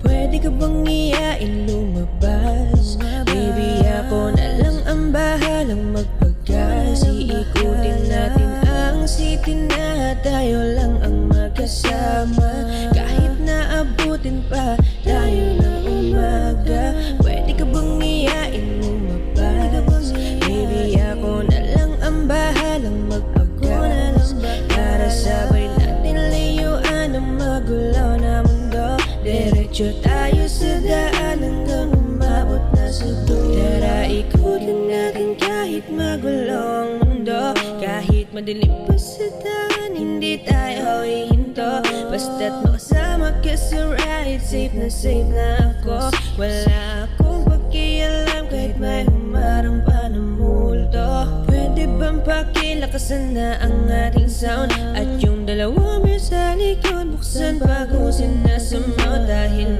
Pwede ka bang iyain lumabas? Baby, ako na lang ang bahalang magpagas. Iikutin natin ang city na tayo lang ang magkasama. Kahit na abutin pa tayo ng umaga. Pwede ka bang iyain lumabas? Baby, ako na lang ang bahalang magpagas. Para sabay natin layuan ang magulo na mundo. Diretso tayo sa daan hanggang umabot na sa dulo. Tara, ikutin natin kahit magulo ang mundo. Kahit madilim pa sa daan, hindi tayo hihinto. Basta't makasama ka sa ride, safe na ako. Wala akong pakialam kahit may humarang pa ng multo. Pwede bang pakilakasan na ang ating sound? At yung dalawa mo sa likod, buksan pagusin na sa mouth. Dahil